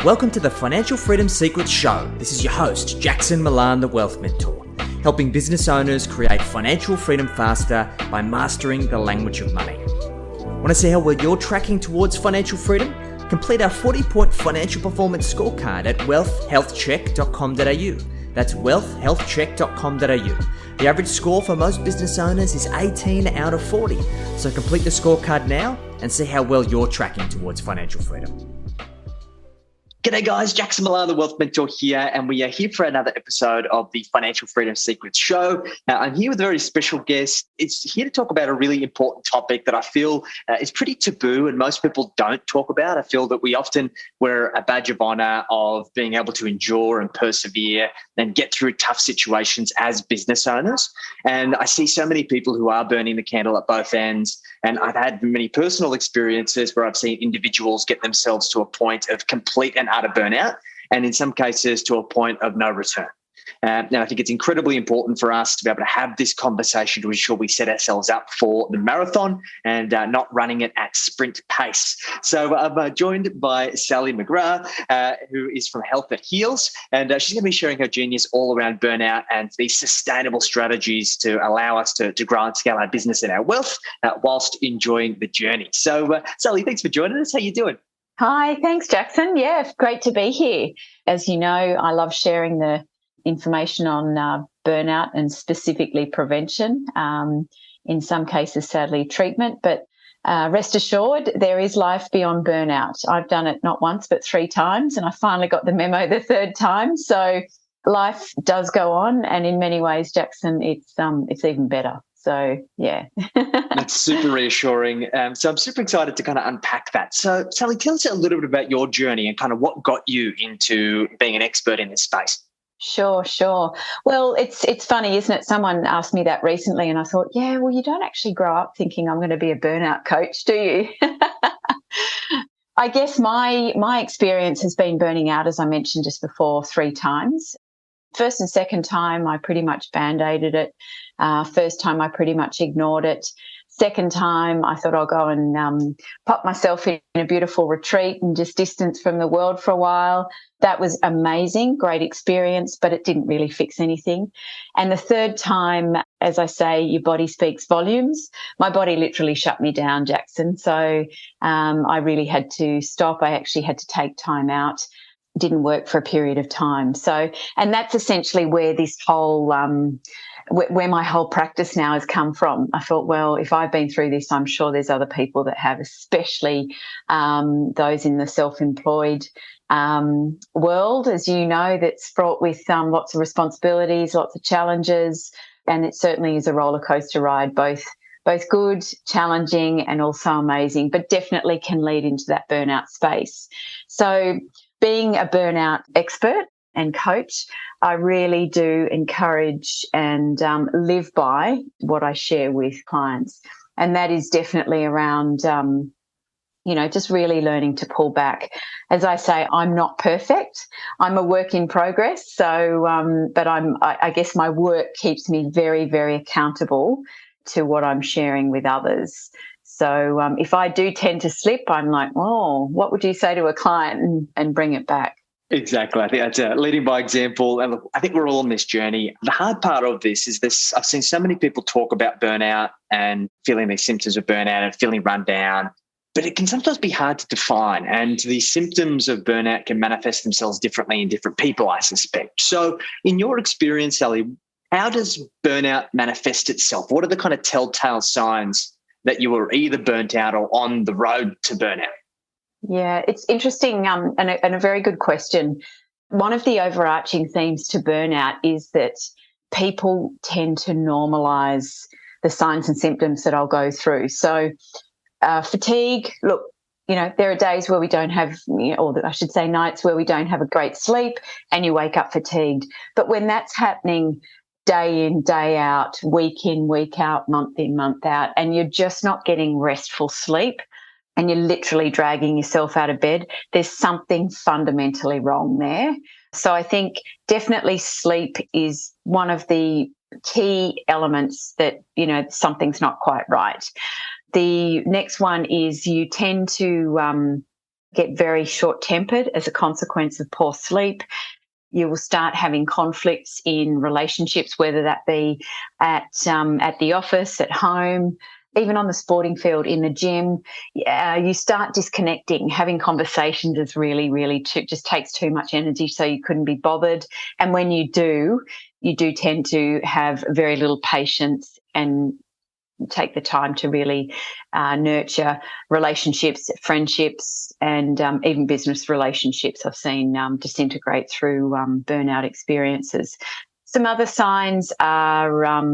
Welcome to the Financial Freedom Secrets Show. This is your host, Jackson Milan, the Wealth Mentor, helping business owners create financial freedom faster by mastering the language of money. Want to see how well you're tracking towards financial freedom? Complete our 40-point financial performance scorecard at wealthhealthcheck.com.au. That's wealthhealthcheck.com.au. The average score for most business owners is 18 out of 40. So complete the scorecard now and see how well you're tracking towards financial freedom. G'day guys, Jackson Milan, the Wealth Mentor here, and we are here for another episode of the Financial Freedom Secrets Show. Now, I'm here with a very special guest. It's here to talk about a really important topic that I feel is pretty taboo and most people don't talk about. I feel that we often wear a badge of honor of being able to endure and persevere and get through tough situations as business owners. And I see so many people who are burning the candle at both ends. And I've had many personal experiences where I've seen individuals get themselves to a point of complete and utter burnout, and in some cases to a point of no return. Now, I think it's incredibly important for us to be able to have this conversation to ensure we set ourselves up for the marathon and not running it at sprint pace. So I'm joined by Sally McGrath, who is from Health That Heals, and she's going to be sharing her genius all around burnout and these sustainable strategies to allow us to grow and scale our business and our wealth whilst enjoying the journey. So Sally, thanks for joining us. How you doing? Hi, thanks, Jackson. Yeah, great to be here. As you know, I love sharing the information on burnout and specifically prevention. In some cases, sadly, treatment. But rest assured, there is life beyond burnout. I've done it not once, but 3 times, and I finally got the memo the 3rd time. So life does go on, and in many ways, Jackson, it's even better. So, yeah. That's super reassuring. So I'm super excited to kind of unpack that. So, Sally, tell us a little bit about your journey and kind of what got you into being an expert in this space. Sure. Well, it's funny, isn't it? Someone asked me that recently and I thought, yeah, well, you don't actually grow up thinking I'm going to be a burnout coach, do you? I guess my experience has been burning out, as I mentioned just before, 3 times. First and second time, I pretty much band-aided it. First time, I pretty much ignored it. Second time, I thought I'll go and pop myself in a beautiful retreat and just distance from the world for a while. That was amazing, great experience, but it didn't really fix anything. And the third time, as I say, your body speaks volumes. My body literally shut me down, Jackson. So I really had to stop. I actually had to take time out. Didn't work for a period of time. So, and that's essentially where this whole, where my whole practice now has come from. I thought, well, if I've been through this, I'm sure there's other people that have, especially those in the self-employed world, as you know, that's fraught with lots of responsibilities, lots of challenges, and it certainly is a roller coaster ride, both good, challenging, and also amazing, but definitely can lead into that burnout space. So being a burnout expert and coach, I really do encourage and live by what I share with clients. And that is definitely around, just really learning to pull back. As I say, I'm not perfect. I'm a work in progress. So, but I guess my work keeps me very, very accountable to what I'm sharing with others. So if I do tend to slip, I'm like, oh, what would you say to a client and bring it back? Exactly. I think that's leading by example. And look, I think we're all on this journey. The hard part of this is this. I've seen so many people talk about burnout and feeling these symptoms of burnout and feeling run down, but it can sometimes be hard to define. And the symptoms of burnout can manifest themselves differently in different people, I suspect. So in your experience, Sally, how does burnout manifest itself? What are the kind of telltale signs that you were either burnt out or on the road to burnout? Yeah, it's interesting and a very good question. One of the overarching themes to burnout is that people tend to normalise the signs and symptoms that I'll go through. So fatigue, look, there are days where we don't have, or I should say nights where we don't have a great sleep and you wake up fatigued. But when that's happening day in, day out, week in, week out, month in, month out, and you're just not getting restful sleep and you're literally dragging yourself out of bed, there's something fundamentally wrong there. So I think definitely sleep is one of the key elements that, something's not quite right. The next one is you tend to get very short-tempered as a consequence of poor sleep. You will start having conflicts in relationships, whether that be at the office, at home, even on the sporting field, in the gym. You start disconnecting. Having conversations is really just takes too much energy, so you couldn't be bothered. And when you do tend to have very little patience and take the time to really nurture relationships, friendships, and even business relationships I've seen disintegrate through burnout experiences. Some other signs are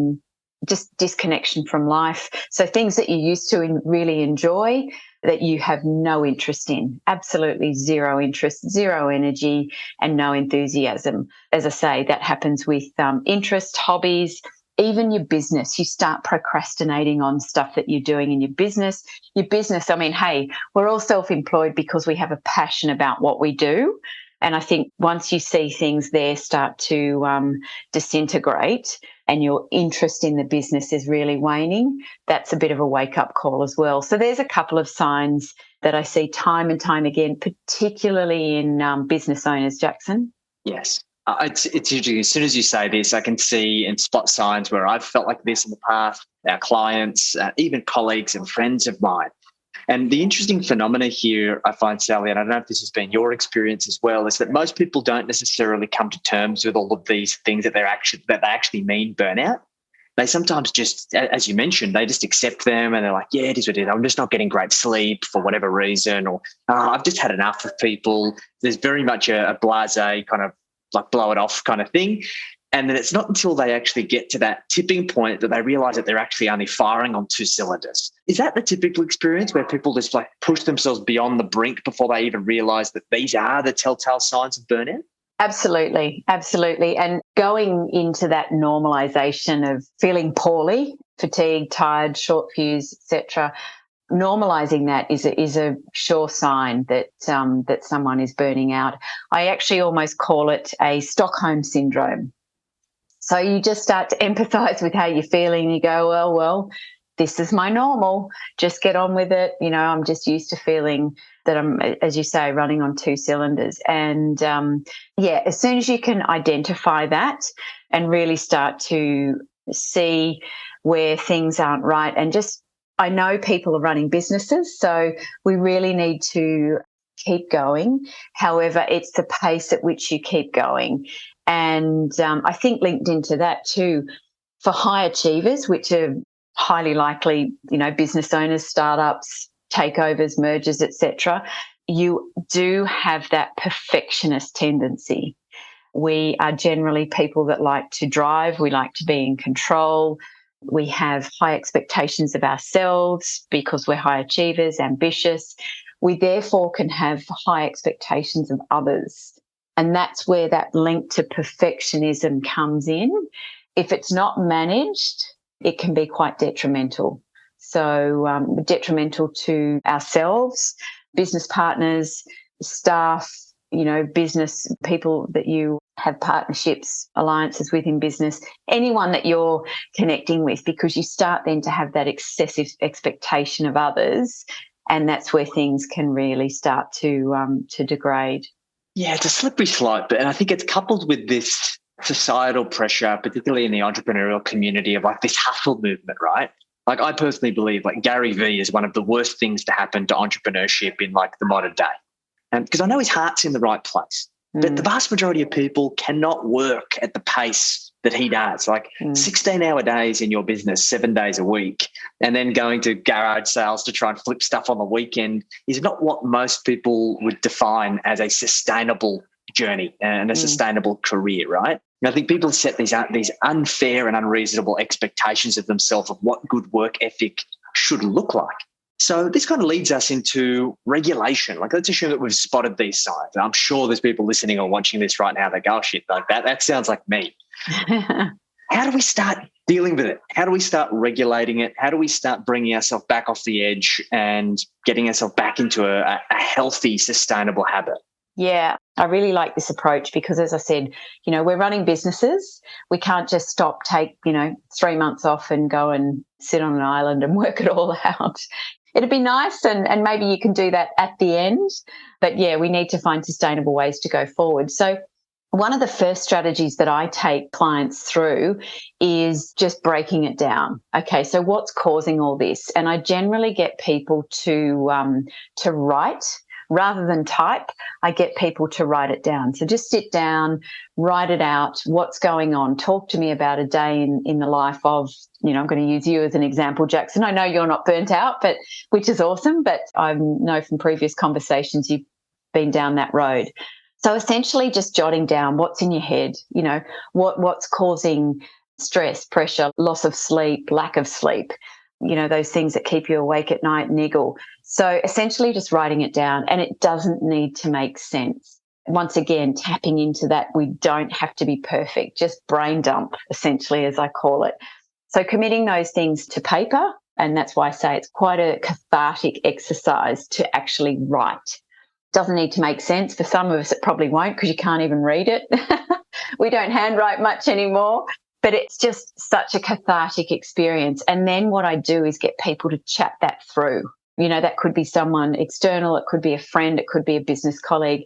just disconnection from life. So things that you used to really enjoy that you have no interest in, absolutely zero interest, zero energy, and no enthusiasm. As I say, that happens with interest, hobbies, even your business. You start procrastinating on stuff that you're doing in your business. I mean, hey, we're all self-employed because we have a passion about what we do. And I think once you see things there start to disintegrate and your interest in the business is really waning, that's a bit of a wake-up call as well. So there's a couple of signs that I see time and time again, particularly in business owners, Jackson. Yes. It's interesting. As soon as you say this, I can see and spot signs where I've felt like this in the past, our clients, even colleagues and friends of mine. And the interesting phenomena here, I find, Sally, and I don't know if this has been your experience as well, is that most people don't necessarily come to terms with all of these things that they actually mean burnout. They sometimes just, as you mentioned, they just accept them and they're like, yeah, it is what it is. I'm just not getting great sleep for whatever reason, or I've just had enough of people. There's very much a blasé kind of like blow it off kind of thing. And then it's not until they actually get to that tipping point that they realise that they're actually only firing on two cylinders. Is that the typical experience where people just like push themselves beyond the brink before they even realise that these are the telltale signs of burnout? Absolutely. And going into that normalisation of feeling poorly, fatigued, tired, short fuse, etc., normalising that is a sure sign that that someone is burning out. I actually almost call it a Stockholm syndrome. So you just start to empathise with how you're feeling. You go, well, this is my normal. Just get on with it. You know, I'm just used to feeling that I'm, as you say, running on two cylinders. And as soon as you can identify that and really start to see where things aren't right, and just, I know people are running businesses, so we really need to keep going. However, it's the pace at which you keep going. And I think linked into that too, for high achievers, which are highly likely, you know, business owners, startups, takeovers, mergers, etc., you do have that perfectionist tendency. We are generally people that like to drive, we like to be in control. We have high expectations of ourselves because we're high achievers, ambitious. We therefore can have high expectations of others. And that's where that link to perfectionism comes in. If it's not managed, it can be quite detrimental. So detrimental to ourselves, business partners, staff, you know, business people that you have partnerships, alliances with in business, anyone that you're connecting with, because you start then to have that excessive expectation of others, and that's where things can really start to degrade. Yeah, it's a slippery slope, and I think it's coupled with this societal pressure, particularly in the entrepreneurial community, of like this hustle movement, right? Like I personally believe like Gary Vee is one of the worst things to happen to entrepreneurship in like the modern day. And because I know his heart's in the right place, but the vast majority of people cannot work at the pace that he does, like 16-hour days in your business, 7 days a week, and then going to garage sales to try and flip stuff on the weekend is not what most people would define as a sustainable journey and a sustainable career, right? And I think people set these unfair and unreasonable expectations of themselves of what good work ethic should look like. So this kind of leads us into regulation. Like, let's assume that we've spotted these signs. And I'm sure there's people listening or watching this right now that go, oh, shit, like that sounds like me. How do we start dealing with it? How do we start regulating it? How do we start bringing ourselves back off the edge and getting ourselves back into a healthy, sustainable habit? Yeah, I really like this approach because, as I said, you know, we're running businesses. We can't just take, 3 months off and go and sit on an island and work it all out. it'd be nice, and maybe you can do that at the end. But yeah, we need to find sustainable ways to go forward. So one of the first strategies that I take clients through is just breaking it down. Okay, so what's causing all this? And I generally get people to write rather than type. I get people to write it down. So just sit down, write it out. What's going on? Talk to me about a day in the life of, I'm going to use you as an example, Jackson. I know you're not burnt out, but which is awesome. But I know from previous conversations you've been down that road. So essentially just jotting down what's in your head, what's causing stress, pressure, loss of sleep, lack of sleep, those things that keep you awake at night, niggle. So essentially just writing it down, and it doesn't need to make sense. Once again, tapping into that, we don't have to be perfect, just brain dump, essentially, as I call it. So committing those things to paper, and that's why I say it's quite a cathartic exercise to actually write. Doesn't need to make sense. For some of us, it probably won't because you can't even read it. We don't handwrite much anymore, but it's just such a cathartic experience. And then what I do is get people to chat that through. That could be someone external, it could be a friend, it could be a business colleague.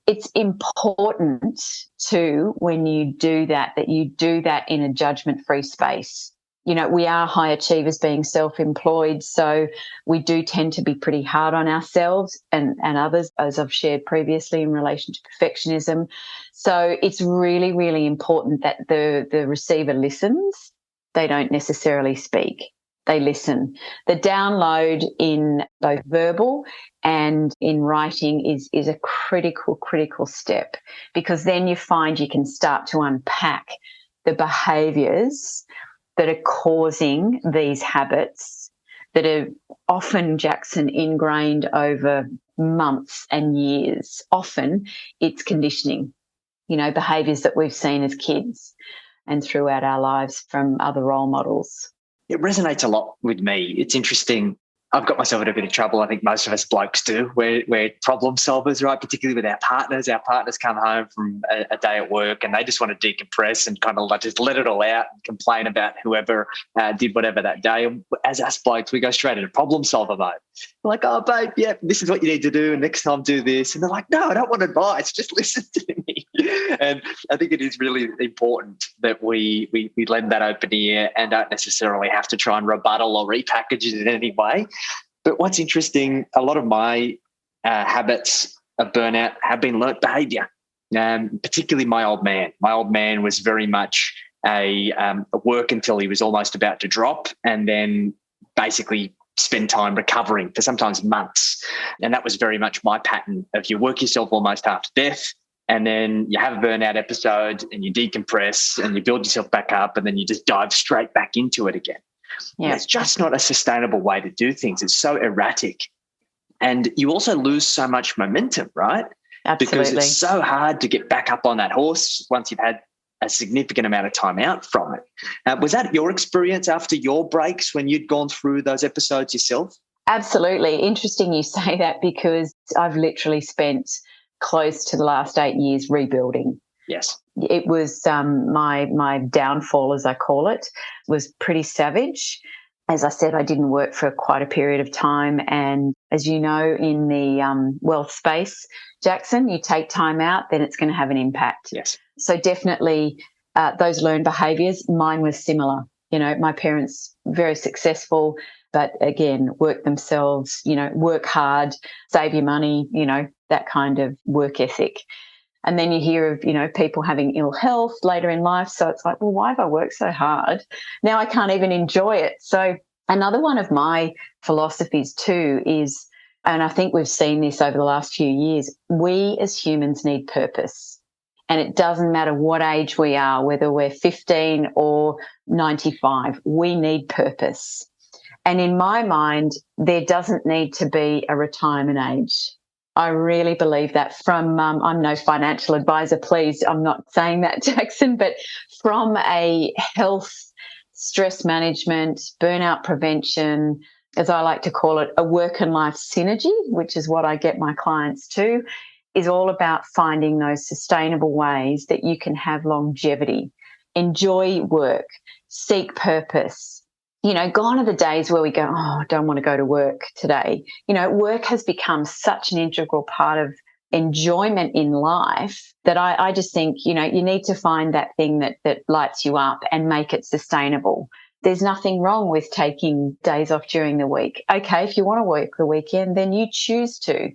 It's important too, when you do that you do that in a judgment-free space. We are high achievers being self-employed, so we do tend to be pretty hard on ourselves and others, as I've shared previously in relation to perfectionism. So it's really, really important that the receiver listens. They don't necessarily speak. They listen. The download in both verbal and in writing is a critical step, because then you find you can start to unpack the behaviours that are causing these habits that are often, Jackson, ingrained over months and years. Often it's conditioning, behaviours that we've seen as kids and throughout our lives from other role models. It resonates a lot with me. It's interesting. I've got myself in a bit of trouble. I think most of us blokes do. We're problem solvers, right? Particularly with our partners. Our partners come home from a day at work and they just want to decompress and kind of just let it all out and complain about whoever did whatever that day. And as us blokes, we go straight into problem solver mode. We're like, oh, babe, yeah, this is what you need to do. And next time do this. And they're like, no, I don't want advice. Just listen to me. And I think it is really important that we lend that open ear and don't necessarily have to try and rebuttal or repackage it in any way. But what's interesting, a lot of my habits of burnout have been learnt behaviour, particularly my old man. My old man was very much a work until he was almost about to drop, and then basically spend time recovering for sometimes months. And that was very much my pattern of you work yourself almost half to death, and then you have a burnout episode and you decompress and you build yourself back up, and then you just dive straight back into it again. Yeah. It's just not a sustainable way to do things. It's so erratic. And you also lose so much momentum, right? Absolutely. Because it's so hard to get back up on that horse once you've had a significant amount of time out from it. Was that your experience after your breaks when you'd gone through those episodes yourself? Absolutely. Interesting you say that, because I've literally spent close to the last 8 years rebuilding. Yes. It was my downfall, as I call it, was pretty savage. As I said, I didn't work for quite a period of time. And as you know, in the wealth space, Jackson, you take time out, then it's going to have an impact. Yes. So definitely those learned behaviours, mine was similar. My parents, very successful, but again, work themselves, work hard, save your money, that kind of work ethic. And then you hear of, people having ill health later in life. So it's like, well, why have I worked so hard? Now I can't even enjoy it. So another one of my philosophies too is, and I think we've seen this over the last few years, we as humans need purpose. And it doesn't matter what age we are, whether we're 15 or 95, we need purpose. And in my mind, there doesn't need to be a retirement age. I really believe that from, I'm no financial advisor, please, I'm not saying that, Jackson, but from a health, stress management, burnout prevention, as I like to call it, a work and life synergy, which is what I get my clients to, is all about finding those sustainable ways that you can have longevity, enjoy work, seek purpose, Gone are the days where we go, oh, I don't want to go to work today. Work has become such an integral part of enjoyment in life that I just think, you need to find that thing that lights you up and make it sustainable. There's nothing wrong with taking days off during the week. Okay, if you want to work the weekend, then you choose to.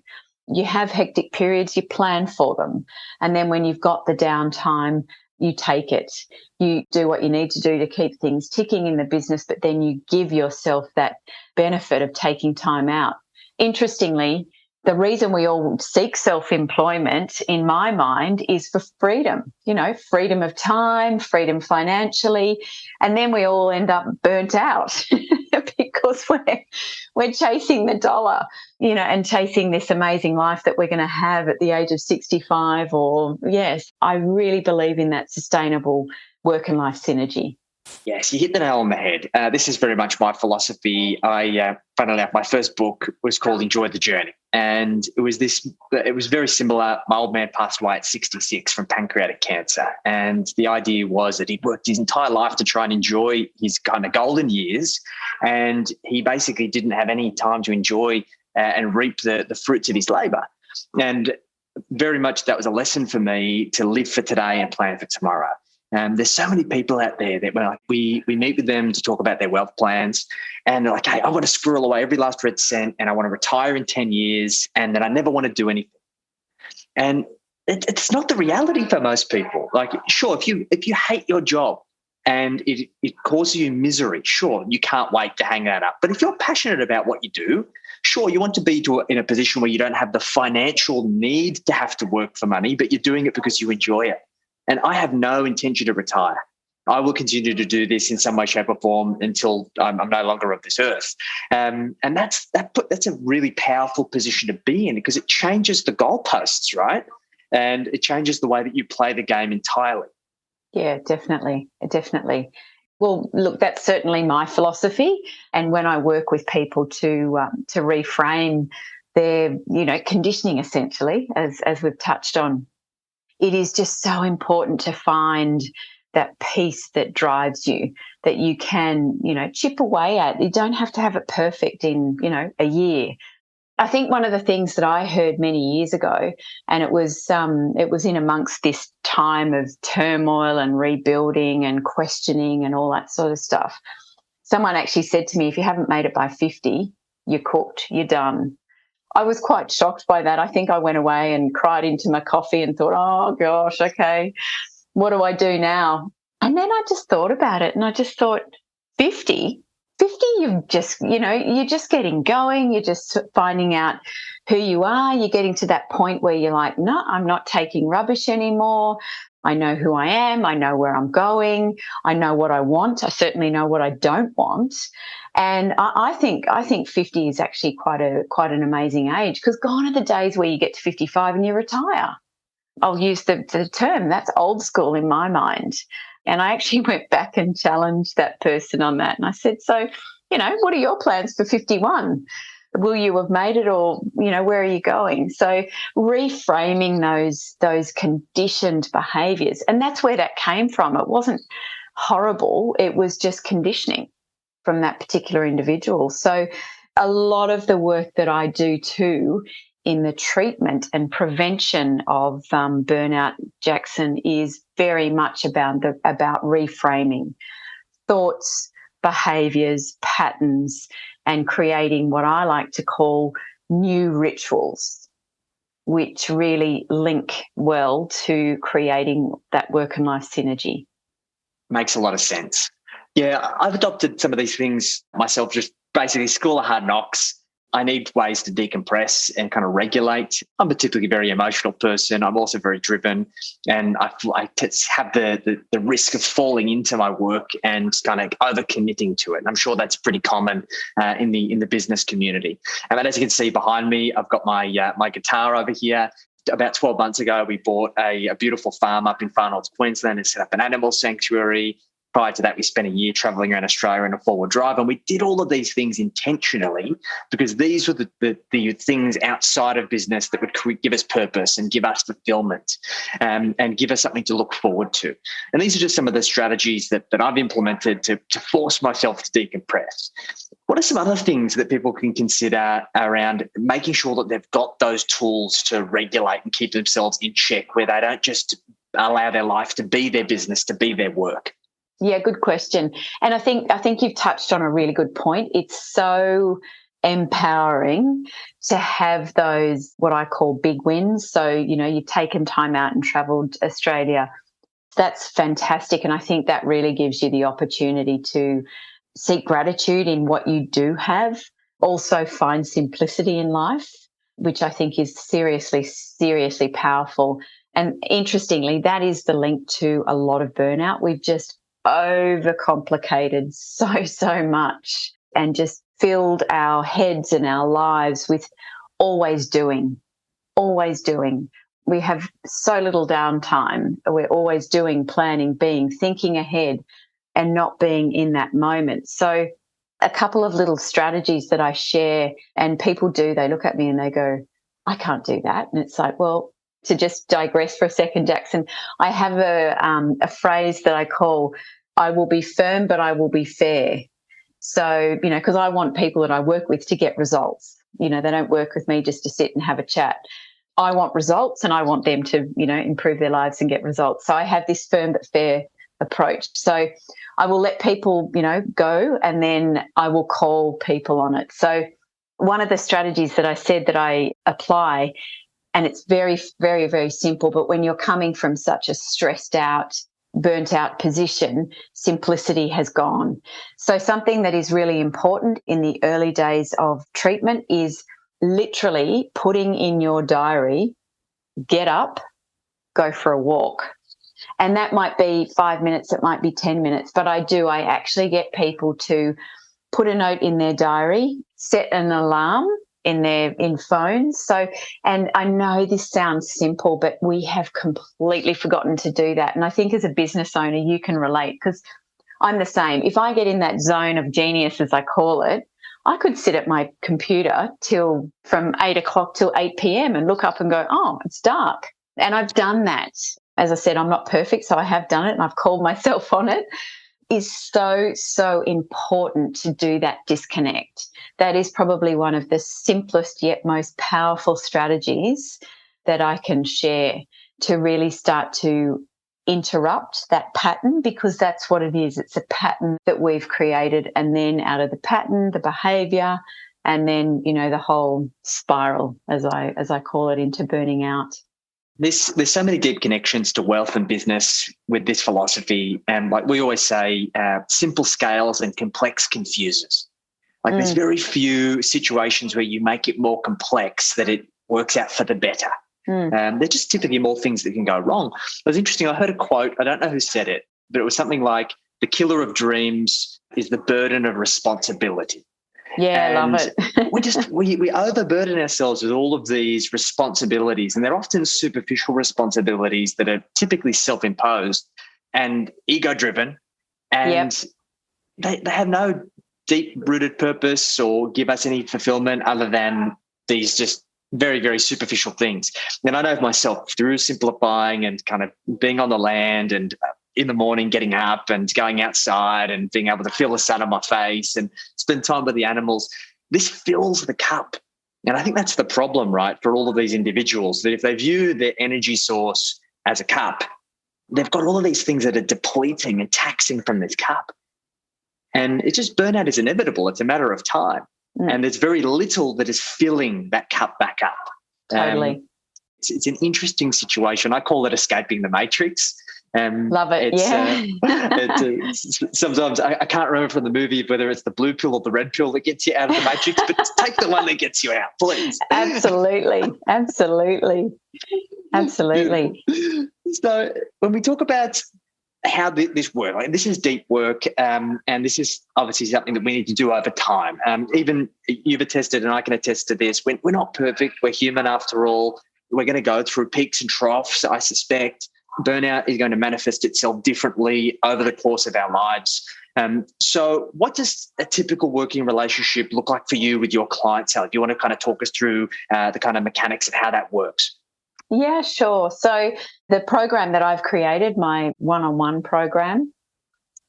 You have hectic periods, you plan for them. And then when you've got the downtime, you take it. You do what you need to do to keep things ticking in the business, but then you give yourself that benefit of taking time out. Interestingly, the reason we all seek self-employment, in my mind, is for freedom, freedom of time, freedom financially, and then we all end up burnt out because we're chasing the dollar, and chasing this amazing life that we're going to have at the age of 65 yes, I really believe in that sustainable work and life synergy. Yes, you hit the nail on the head. This is very much my philosophy. Funnily enough, my first book was called Enjoy the Journey. And it was very similar. My old man passed away at 66 from pancreatic cancer. And the idea was that he'd worked his entire life to try and enjoy his kind of golden years. And he basically didn't have any time to enjoy and reap the fruits of his labor. And very much that was a lesson for me to live for today and plan for tomorrow. There's so many people out there that we meet with them to talk about their wealth plans, and they're like, hey, I want to squirrel away every last red cent and I want to retire in 10 years and then I never want to do anything. And it's not the reality for most people. Like, sure, if you hate your job and it causes you misery, sure, you can't wait to hang that up. But if you're passionate about what you do, sure, you want to be in a position where you don't have the financial need to have to work for money, but you're doing it because you enjoy it. And I have no intention to retire. I will continue to do this in some way, shape, or form until I'm no longer of this earth. And that's a really powerful position to be in, because it changes the goalposts, right? And it changes the way that you play the game entirely. Yeah, definitely. Well, look, that's certainly my philosophy. And when I work with people to reframe their, conditioning, essentially, as we've touched on, it is just so important to find that peace that drives you, that you can, chip away at. You don't have to have it perfect in, a year. I think one of the things that I heard many years ago, and it was in amongst this time of turmoil and rebuilding and questioning and all that sort of stuff. Someone actually said to me, if you haven't made it by 50, you're cooked, you're done. I was quite shocked by that. I think I went away and cried into my coffee and thought, oh, gosh, okay, what do I do now? And then I just thought about it and I just thought, 50, you're just getting going. You're just finding out who you are. You're getting to that point where you're like, no, I'm not taking rubbish anymore. I know who I am. I know where I'm going. I know what I want. I certainly know what I don't want. And I think 50 is actually quite an amazing age, because gone are the days where you get to 55 and you retire. I'll use the term, that's old school in my mind. And I actually went back and challenged that person on that. And I said, so, what are your plans for 51? Will you have made it, or, where are you going? So reframing those conditioned behaviours. And that's where that came from. It wasn't horrible. It was just conditioning from that particular individual. So a lot of the work that I do too in the treatment and prevention of burnout, Jackson, is very much about reframing thoughts, behaviours, patterns, and creating what I like to call new rituals, which really link well to creating that work and life synergy. Makes a lot of sense. Yeah, I've adopted some of these things myself, just basically school of hard knocks. I need ways to decompress and kind of regulate. I'm a typically very emotional person. I'm also very driven, and I have the risk of falling into my work and kind of overcommitting to it. And I'm sure that's pretty common in the business community. And as you can see behind me, I've got my guitar over here. About 12 months ago, we bought a beautiful farm up in Far North Queensland and set up an animal sanctuary. Prior to that, we spent a year traveling around Australia in a four-wheel drive, and we did all of these things intentionally because these were the things outside of business that would give us purpose and give us fulfillment, and give us something to look forward to. And these are just some of the strategies that I've implemented to force myself to decompress. What are some other things that people can consider around making sure that they've got those tools to regulate and keep themselves in check, where they don't just allow their life to be their business, to be their work? Yeah, good question. And I think you've touched on a really good point. It's so empowering to have those, what I call big wins. So, you've taken time out and travelled to Australia. That's fantastic. And I think that really gives you the opportunity to seek gratitude in what you do have. Also find simplicity in life, which I think is seriously, seriously powerful. And interestingly, that is the link to a lot of burnout. We've just overcomplicated so much and just filled our heads and our lives with always doing. We have so little downtime. We're always doing, planning, being, thinking ahead and not being in that moment. So a couple of little strategies that I share and people do, they look at me and they go, I can't do that. And it's like, well, to just digress for a second, Jackson, I have a phrase that I call, I will be firm, but I will be fair. So, because I want people that I work with to get results. They don't work with me just to sit and have a chat. I want results and I want them to, improve their lives and get results. So I have this firm but fair approach. So I will let people, go, and then I will call people on it. So one of the strategies that I said that I apply, and it's very, very, very simple, but when you're coming from such a stressed out, burnt out position, simplicity has gone. So something that is really important in the early days of treatment is literally putting in your diary, get up, go for a walk. And that might be 5 minutes, it might be 10 minutes, but I actually get people to put a note in their diary, set an alarm in phones. So, and I know this sounds simple, but we have completely forgotten to do that. And I think as a business owner, you can relate, because I'm the same. If I get in that zone of genius, as I call it, I could sit at my computer from 8 o'clock till 8 p.m. and look up and go, oh, it's dark. And I've done that. As I said, I'm not perfect, so I have done it and I've called myself on it. Is so important to do that disconnect. That is probably one of the simplest yet most powerful strategies that I can share to really start to interrupt that pattern, because that's what it is. It's a pattern that we've created, and then out of the pattern, the behaviour, and then, the whole spiral, as I call it, into burning out. There's so many deep connections to wealth and business with this philosophy. And like we always say, simple scales and complex confuses. Like there's very few situations where you make it more complex that it works out for the better. They're just typically more things that can go wrong. It was interesting. I heard a quote. I don't know who said it, but it was something like, the killer of dreams is the burden of responsibility. Yeah, I love it. we overburden ourselves with all of these responsibilities, and they're often superficial responsibilities that are typically self-imposed and ego-driven, and they have no deep-rooted purpose or give us any fulfillment other than these just very, very superficial things. And I know myself, through simplifying and kind of being on the land and in the morning getting up and going outside and being able to feel the sun on my face and spend time with the animals, this fills the cup. And I think that's the problem, right, for all of these individuals, that if they view their energy source as a cup, they've got all of these things that are depleting and taxing from this cup. And it's just, burnout is inevitable. It's a matter of time. And there's very little that is filling that cup back up. Totally. It's an interesting situation. I call it escaping the matrix. Love it. Sometimes I can't remember from the movie whether it's the blue pill or the red pill that gets you out of the matrix, but take the one that gets you out, please. Absolutely. So when we talk about how this works, like, this is deep work, and this is obviously something that we need to do over time. Even you've attested, and I can attest to this, we're not perfect. We're human after all. We're going to go through peaks and troughs, I suspect. burnout is going to manifest itself differently over the course of our lives. So what does a typical working relationship look like for you with your clientele? If you want to kind of talk us through the kind of mechanics of how that works. Yeah, sure. So the program that I've created, my one-on-one program,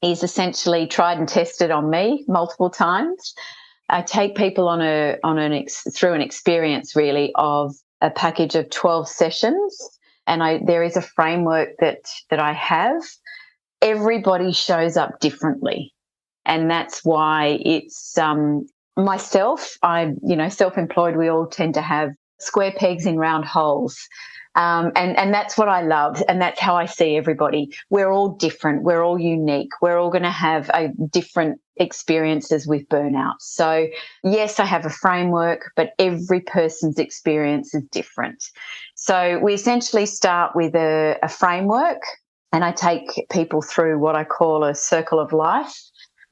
is essentially tried and tested on me multiple times. I take people through an experience really of a package of 12 sessions, and there is a framework that I have. Everybody shows up differently, and that's why it's myself. Self-employed. We all tend to have square pegs in round holes. And that's what I love, and that's how I see everybody. We're all different. We're all unique. We're all going to have different experiences with burnout. So, yes, I have a framework, but every person's experience is different. So we essentially start with a framework, and I take people through what I call a circle of life,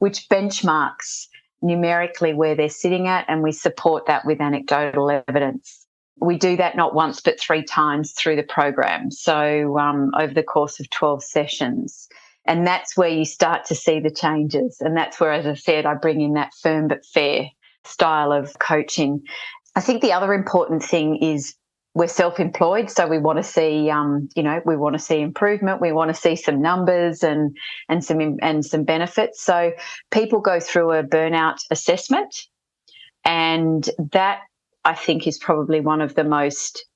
which benchmarks numerically where they're sitting at, and we support that with anecdotal evidence. We do that not once but 3 times through the program, so over the course of 12 sessions. And that's where you start to see the changes. And that's where, as I said, I bring in that firm but fair style of coaching. I think the other important thing is we're self-employed, so we want to see, we want to see improvement. We want to see some numbers and some benefits. So people go through a burnout assessment, and that, I think, is probably one of the most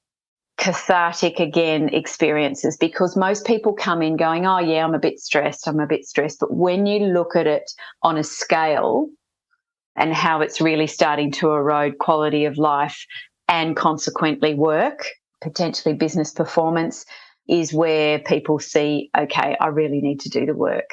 cathartic, again, experiences, because most people come in going, oh, yeah, I'm a bit stressed. But when you look at it on a scale and how it's really starting to erode quality of life and consequently work, potentially business performance, is where people see, okay, I really need to do the work.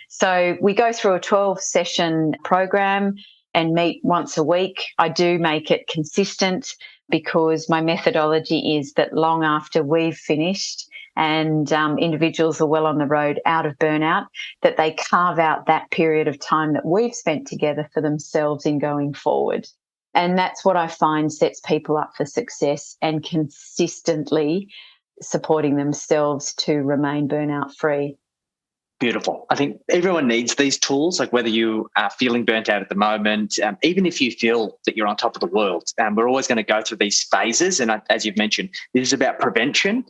So we go through a 12-session program and meet once a week. I do make it consistent because my methodology is that long after we've finished and individuals are well on the road out of burnout, that they carve out that period of time that we've spent together for themselves in going forward. And that's what I find sets people up for success and consistently supporting themselves to remain burnout free. Beautiful. I think everyone needs these tools, like whether you are feeling burnt out at the moment, even if you feel that you're on top of the world. We're always going to go through these phases. And as you've mentioned, this is about prevention.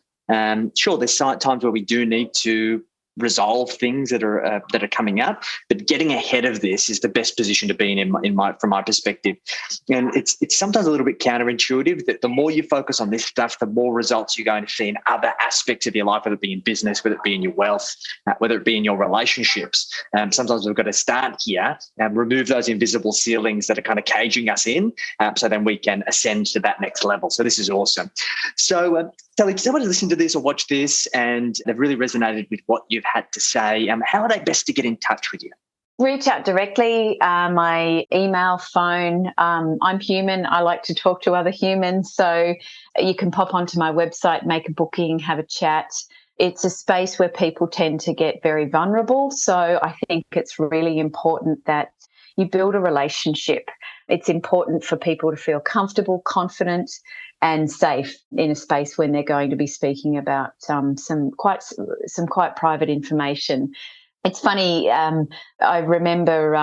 Sure, there's times where we do need to resolve things that are coming up, but getting ahead of this is the best position to be from my perspective. And it's sometimes a little bit counterintuitive that the more you focus on this stuff, the more results you're going to see in other aspects of your life, whether it be in business, whether it be in your wealth, whether it be in your relationships. Sometimes we've got to start here and remove those invisible ceilings that are kind of caging us in, so then we can ascend to that next level. So this is awesome. So Sally, if somebody listen to this or watch this and they've really resonated with what you've had to say, how are they best to get in touch with you? Reach out directly, my email, phone. I'm human. I like to talk to other humans. So you can pop onto my website, make a booking, have a chat. It's a space where people tend to get very vulnerable. So I think it's really important that you build a relationship. It's important for people to feel comfortable, confident, and safe in a space when they're going to be speaking about some quite private information. It's funny, I remember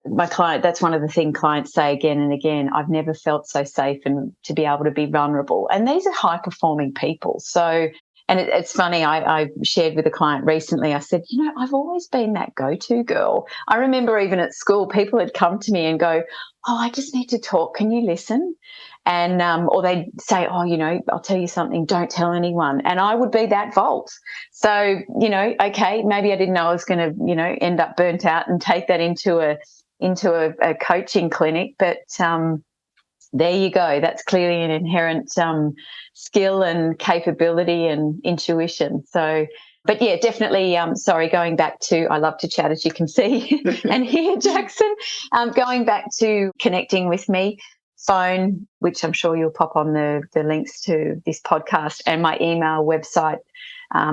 my client, that's one of the things clients say again and again, I've never felt so safe and to be able to be vulnerable. And these are high-performing people. So, and it's funny, I shared with a client recently, I said, I've always been that go-to girl. I remember even at school, people had come to me and go, oh, I just need to talk. Can you listen? And or they'd say, oh, I'll tell you something, don't tell anyone. And I would be that vault. So, okay, maybe I didn't know I was going to, end up burnt out and take that into a coaching clinic. But there you go. That's clearly an inherent skill and capability and intuition. So, but yeah, definitely. Going back to, I love to chat, as you can see and hear, Jackson. Going back to connecting with me, phone, which I'm sure you'll pop on the links to this podcast, and my email, website.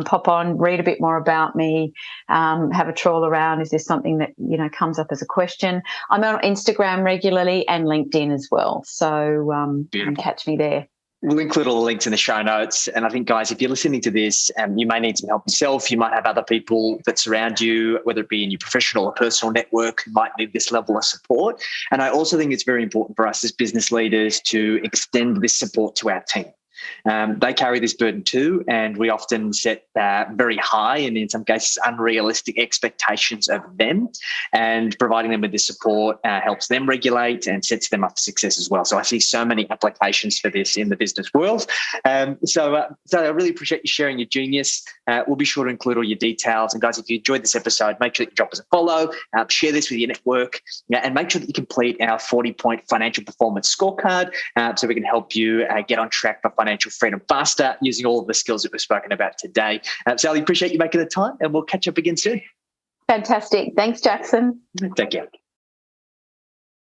Pop on, read a bit more about me, have a trawl around. Is there something that, comes up as a question? I'm on Instagram regularly and LinkedIn as well. So you can catch me there. We'll include all the links in the show notes. And I think, guys, if you're listening to this, you may need some help yourself. You might have other people that surround you, whether it be in your professional or personal network, who might need this level of support. And I also think it's very important for us as business leaders to extend this support to our team. They carry this burden too, and we often set very high and in some cases unrealistic expectations of them, and providing them with this support helps them regulate and sets them up for success as well. So I see so many applications for this in the business world. So I really appreciate you sharing your genius. We'll be sure to include all your details. And guys, if you enjoyed this episode, make sure that you drop us a follow, share this with your network, and make sure that you complete our 40-point financial performance scorecard so we can help you get on track for financial freedom faster using all of the skills that we've spoken about today. Sally, appreciate you making the time, and we'll catch up again soon. Fantastic. Thanks, Jackson. Take care.